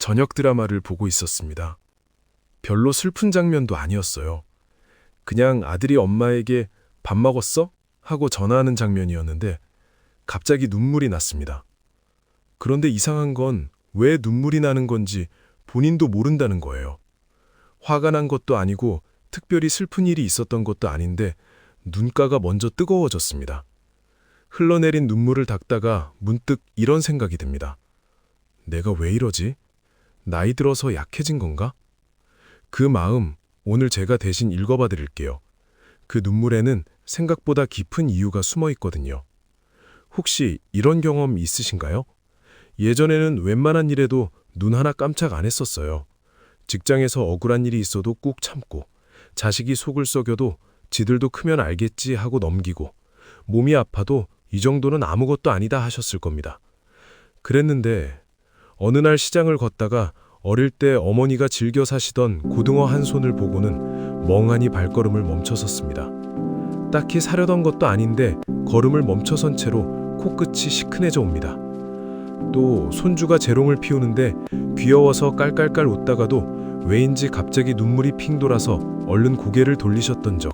저녁 드라마를 보고 있었습니다. 별로 슬픈 장면도 아니었어요. 그냥 아들이 엄마에게 밥 먹었어? 하고 전화하는 장면이었는데 갑자기 눈물이 났습니다. 그런데 이상한 건 왜 눈물이 나는 건지 본인도 모른다는 거예요. 화가 난 것도 아니고 특별히 슬픈 일이 있었던 것도 아닌데 눈가가 먼저 뜨거워졌습니다. 흘러내린 눈물을 닦다가 문득 이런 생각이 듭니다. 내가 왜 이러지? 나이 들어서 약해진 건가? 그 마음 오늘 제가 대신 읽어봐 드릴게요. 그 눈물에는 생각보다 깊은 이유가 숨어 있거든요. 혹시 이런 경험 있으신가요? 예전에는 웬만한 일에도 눈 하나 깜짝 안 했었어요. 직장에서 억울한 일이 있어도 꾹 참고, 자식이 속을 썩여도 지들도 크면 알겠지 하고 넘기고, 몸이 아파도 이 정도는 아무것도 아니다 하셨을 겁니다. 그랬는데 어느 날 시장을 걷다가 어릴 때 어머니가 즐겨 사시던 고등어 한 손을 보고는 멍하니 발걸음을 멈춰섰습니다. 딱히 사려던 것도 아닌데 걸음을 멈춰선 채로 코끝이 시큰해져 옵니다. 또 손주가 재롱을 피우는데 귀여워서 깔깔깔 웃다가도 왜인지 갑자기 눈물이 핑 돌아서 얼른 고개를 돌리셨던 적.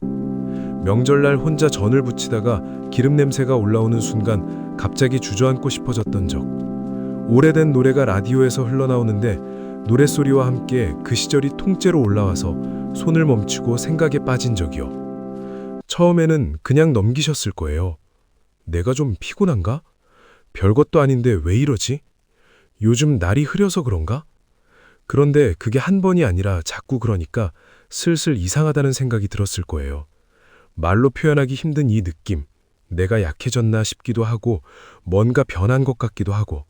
명절날 혼자 전을 부치다가 기름 냄새가 올라오는 순간 갑자기 주저앉고 싶어졌던 적. 오래된 노래가 라디오에서 흘러나오는데 노랫소리와 함께 그 시절이 통째로 올라와서 손을 멈추고 생각에 빠진 적이요. 처음에는 그냥 넘기셨을 거예요. 내가 좀 피곤한가? 별것도 아닌데 왜 이러지? 요즘 날이 흐려서 그런가? 그런데 그게 한 번이 아니라 자꾸 그러니까 슬슬 이상하다는 생각이 들었을 거예요. 말로 표현하기 힘든 이 느낌, 내가 약해졌나 싶기도 하고 뭔가 변한 것 같기도 하고.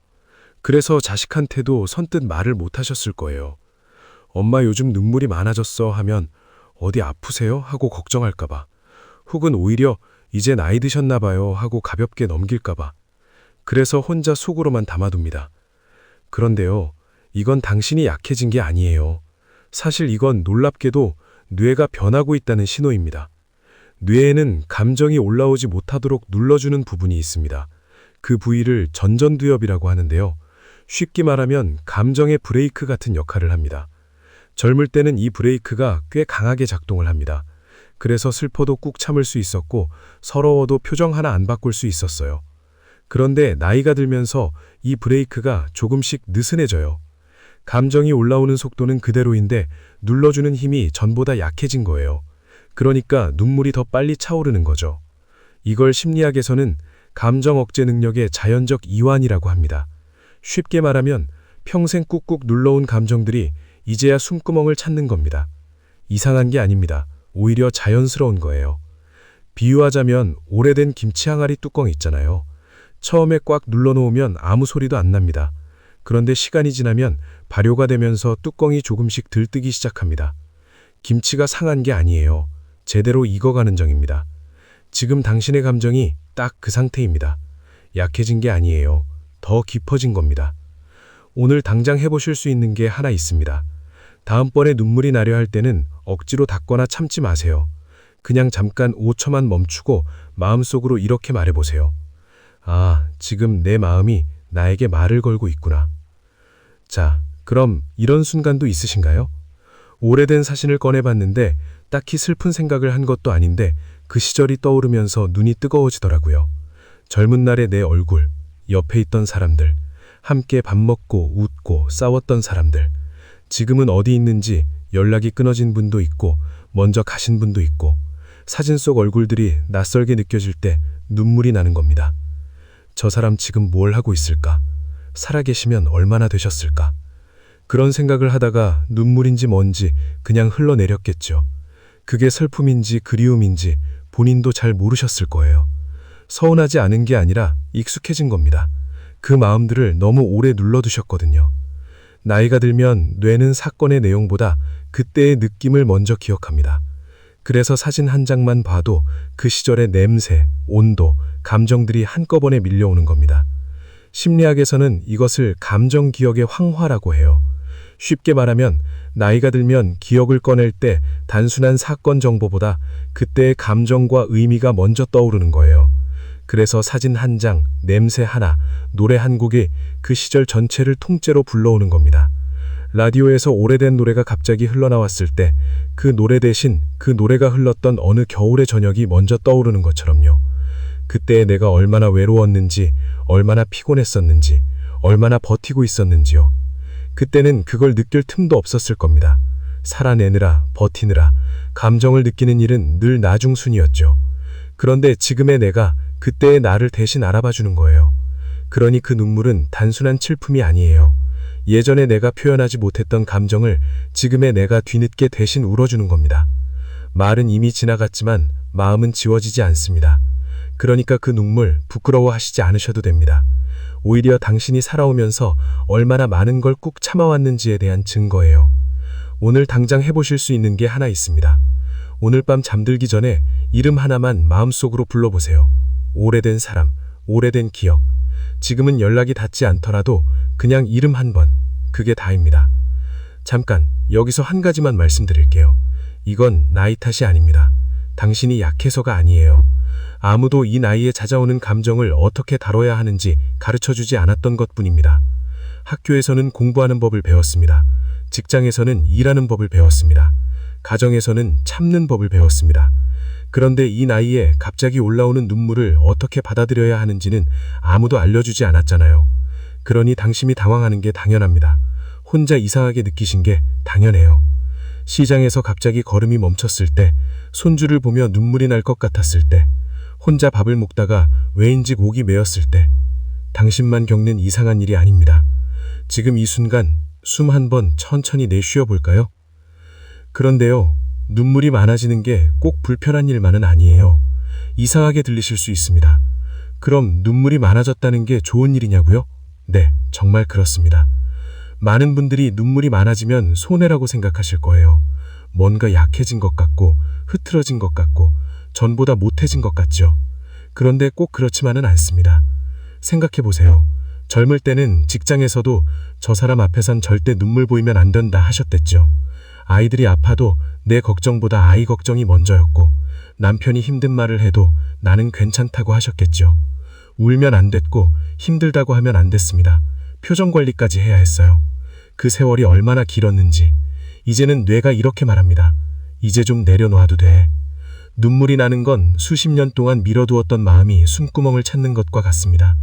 그래서 자식한테도 선뜻 말을 못 하셨을 거예요. 엄마 요즘 눈물이 많아졌어 하면 어디 아프세요? 하고 걱정할까 봐. 혹은 오히려 이제 나이 드셨나 봐요 하고 가볍게 넘길까 봐. 그래서 혼자 속으로만 담아둡니다. 그런데요, 이건 당신이 약해진 게 아니에요. 사실 이건 놀랍게도 뇌가 변하고 있다는 신호입니다. 뇌에는 감정이 올라오지 못하도록 눌러주는 부분이 있습니다. 그 부위를 전전두엽이라고 하는데요. 쉽게 말하면 감정의 브레이크 같은 역할을 합니다. 젊을 때는 이 브레이크가 꽤 강하게 작동을 합니다. 그래서 슬퍼도 꾹 참을 수 있었고 서러워도 표정 하나 안 바꿀 수 있었어요. 그런데 나이가 들면서 이 브레이크가 조금씩 느슨해져요. 감정이 올라오는 속도는 그대로인데 눌러주는 힘이 전보다 약해진 거예요. 그러니까 눈물이 더 빨리 차오르는 거죠. 이걸 심리학에서는 감정 억제 능력의 자연적 이완이라고 합니다. 쉽게 말하면 평생 꾹꾹 눌러온 감정들이 이제야 숨구멍을 찾는 겁니다. 이상한 게 아닙니다. 오히려 자연스러운 거예요. 비유하자면 오래된 김치 항아리 뚜껑 있잖아요. 처음에 꽉 눌러놓으면 아무 소리도 안 납니다. 그런데 시간이 지나면 발효가 되면서 뚜껑이 조금씩 들뜨기 시작합니다. 김치가 상한 게 아니에요. 제대로 익어가는 정입니다. 지금 당신의 감정이 딱 그 상태입니다. 약해진 게 아니에요. 더 깊어진 겁니다. 오늘 당장 해보실 수 있는 게 하나 있습니다. 다음번에 눈물이 나려 할 때는 억지로 닦거나 참지 마세요. 그냥 잠깐 5초만 멈추고 마음속으로 이렇게 말해보세요. 아, 지금 내 마음이 나에게 말을 걸고 있구나. 자, 그럼 이런 순간도 있으신가요? 오래된 사진을 꺼내봤는데 딱히 슬픈 생각을 한 것도 아닌데 그 시절이 떠오르면서 눈이 뜨거워지더라고요. 젊은 날의 내 얼굴, 옆에 있던 사람들, 함께 밥 먹고 웃고 싸웠던 사람들, 지금은 어디 있는지 연락이 끊어진 분도 있고 먼저 가신 분도 있고 사진 속 얼굴들이 낯설게 느껴질 때 눈물이 나는 겁니다. 저 사람 지금 뭘 하고 있을까? 살아계시면 얼마나 되셨을까? 그런 생각을 하다가 눈물인지 뭔지 그냥 흘러내렸겠죠. 그게 슬픔인지 그리움인지 본인도 잘 모르셨을 거예요. 서운하지 않은 게 아니라 익숙해진 겁니다. 그 마음들을 너무 오래 눌러두셨거든요. 나이가 들면 뇌는 사건의 내용보다 그때의 느낌을 먼저 기억합니다. 그래서 사진 한 장만 봐도 그 시절의 냄새, 온도, 감정들이 한꺼번에 밀려오는 겁니다. 심리학에서는 이것을 감정 기억의 황화라고 해요. 쉽게 말하면 나이가 들면 기억을 꺼낼 때 단순한 사건 정보보다 그때의 감정과 의미가 먼저 떠오르는 거예요. 그래서 사진 한 장, 냄새 하나, 노래 한 곡이 그 시절 전체를 통째로 불러오는 겁니다. 라디오에서 오래된 노래가 갑자기 흘러나왔을 때 그 노래 대신 그 노래가 흘렀던 어느 겨울의 저녁이 먼저 떠오르는 것처럼요. 그때의 내가 얼마나 외로웠는지, 얼마나 피곤했었는지, 얼마나 버티고 있었는지요. 그때는 그걸 느낄 틈도 없었을 겁니다. 살아내느라, 버티느라, 감정을 느끼는 일은 늘 나중순이었죠. 그런데 지금의 내가 그때의 나를 대신 알아봐주는 거예요. 그러니 그 눈물은 단순한 슬픔이 아니에요. 예전에 내가 표현하지 못했던 감정을 지금의 내가 뒤늦게 대신 울어주는 겁니다. 말은 이미 지나갔지만 마음은 지워지지 않습니다. 그러니까 그 눈물 부끄러워하시지 않으셔도 됩니다. 오히려 당신이 살아오면서 얼마나 많은 걸 꾹 참아왔는지에 대한 증거예요. 오늘 당장 해보실 수 있는 게 하나 있습니다. 오늘 밤 잠들기 전에 이름 하나만 마음속으로 불러보세요. 오래된 사람, 오래된 기억. 지금은 연락이 닿지 않더라도 그냥 이름 한 번, 그게 다입니다. 잠깐, 여기서 한 가지만 말씀드릴게요. 이건 나이 탓이 아닙니다. 당신이 약해서가 아니에요. 아무도 이 나이에 찾아오는 감정을 어떻게 다뤄야 하는지 가르쳐주지 않았던 것뿐입니다. 학교에서는 공부하는 법을 배웠습니다. 직장에서는 일하는 법을 배웠습니다. 가정에서는 참는 법을 배웠습니다. 그런데 이 나이에 갑자기 올라오는 눈물을 어떻게 받아들여야 하는지는 아무도 알려주지 않았잖아요. 그러니 당신이 당황하는 게 당연합니다. 혼자 이상하게 느끼신 게 당연해요. 시장에서 갑자기 걸음이 멈췄을 때, 손주를 보며 눈물이 날 것 같았을 때, 혼자 밥을 먹다가 왜인지 목이 메었을 때, 당신만 겪는 이상한 일이 아닙니다. 지금 이 순간 숨 한 번 천천히 내쉬어 볼까요? 그런데요, 눈물이 많아지는 게 꼭 불편한 일만은 아니에요. 이상하게 들리실 수 있습니다. 그럼 눈물이 많아졌다는 게 좋은 일이냐고요? 네, 정말 그렇습니다. 많은 분들이 눈물이 많아지면 손해라고 생각하실 거예요. 뭔가 약해진 것 같고, 흐트러진 것 같고, 전보다 못해진 것 같죠. 그런데 꼭 그렇지만은 않습니다. 생각해 보세요. 젊을 때는 직장에서도 저 사람 앞에선 절대 눈물 보이면 안 된다 하셨댔죠. 아이들이 아파도 내 걱정보다 아이 걱정이 먼저였고, 남편이 힘든 말을 해도 나는 괜찮다고 하셨겠죠. 울면 안 됐고 힘들다고 하면 안 됐습니다. 표정 관리까지 해야 했어요. 그 세월이 얼마나 길었는지. 이제는 뇌가 이렇게 말합니다. 이제 좀 내려놔도 돼. 눈물이 나는 건 수십 년 동안 밀어두었던 마음이 숨구멍을 찾는 것과 같습니다.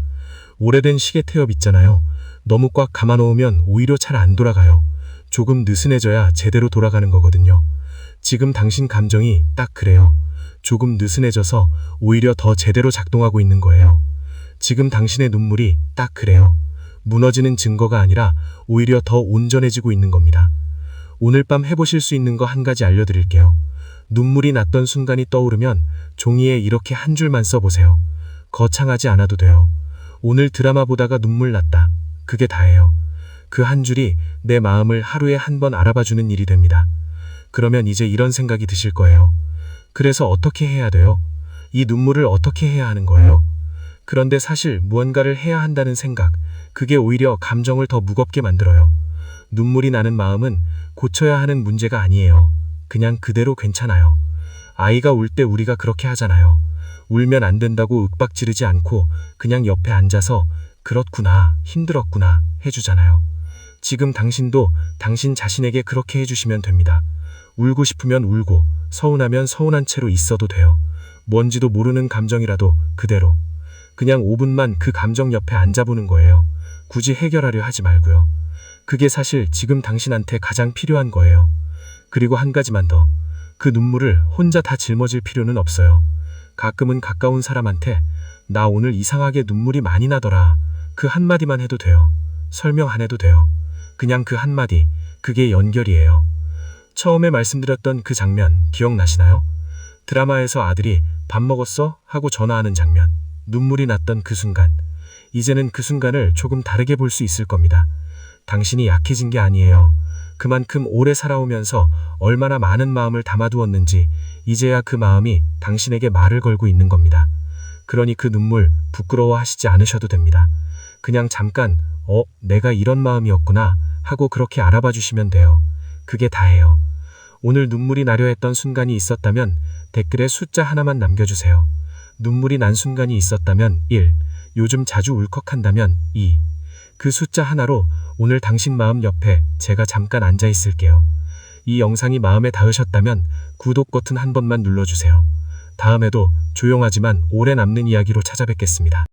오래된 시계 태엽 있잖아요. 너무 꽉 감아놓으면 오히려 잘 안 돌아가요. 조금 느슨해져야 제대로 돌아가는 거거든요. 지금 당신 감정이 딱 그래요. 조금 느슨해져서 오히려 더 제대로 작동하고 있는 거예요. 지금 당신의 눈물이 딱 그래요. 무너지는 증거가 아니라 오히려 더 온전해지고 있는 겁니다. 오늘 밤 해보실 수 있는 거 한 가지 알려드릴게요. 눈물이 났던 순간이 떠오르면 종이에 이렇게 한 줄만 써보세요. 거창하지 않아도 돼요. 오늘 드라마 보다가 눈물 났다. 그게 다예요. 그 한 줄이 내 마음을 하루에 한 번 알아봐주는 일이 됩니다. 그러면 이제 이런 생각이 드실 거예요. 그래서 어떻게 해야 돼요? 이 눈물을 어떻게 해야 하는 거예요? 그런데 사실 무언가를 해야 한다는 생각, 그게 오히려 감정을 더 무겁게 만들어요. 눈물이 나는 마음은 고쳐야 하는 문제가 아니에요. 그냥 그대로 괜찮아요. 아이가 울 때 우리가 그렇게 하잖아요. 울면 안 된다고 윽박 지르지 않고 그냥 옆에 앉아서 그렇구나, 힘들었구나 해주잖아요. 지금 당신도 당신 자신에게 그렇게 해주시면 됩니다. 울고 싶으면 울고, 서운하면 서운한 채로 있어도 돼요. 뭔지도 모르는 감정이라도 그대로. 그냥 5분만 그 감정 옆에 앉아보는 거예요. 굳이 해결하려 하지 말고요. 그게 사실 지금 당신한테 가장 필요한 거예요. 그리고 한 가지만 더. 그 눈물을 혼자 다 짊어질 필요는 없어요. 가끔은 가까운 사람한테 나 오늘 이상하게 눈물이 많이 나더라. 그 한마디만 해도 돼요. 설명 안 해도 돼요. 그냥 그 한마디, 그게 연결이에요. 처음에 말씀드렸던 그 장면 기억나시나요? 드라마에서 아들이 밥 먹었어? 하고 전화하는 장면. 눈물이 났던 그 순간. 이제는 그 순간을 조금 다르게 볼 수 있을 겁니다. 당신이 약해진 게 아니에요. 그만큼 오래 살아오면서 얼마나 많은 마음을 담아두었는지 이제야 그 마음이 당신에게 말을 걸고 있는 겁니다. 그러니 그 눈물 부끄러워하시지 않으셔도 됩니다. 그냥 잠깐 내가 이런 마음이었구나 하고 그렇게 알아봐 주시면 돼요. 그게 다예요. 오늘 눈물이 나려 했던 순간이 있었다면 댓글에 숫자 하나만 남겨주세요. 눈물이 난 순간이 있었다면 1, 요즘 자주 울컥한다면 2, 그 숫자 하나로 오늘 당신 마음 옆에 제가 잠깐 앉아 있을게요. 이 영상이 마음에 닿으셨다면 구독 버튼 한 번만 눌러주세요. 다음에도 조용하지만 오래 남는 이야기로 찾아뵙겠습니다.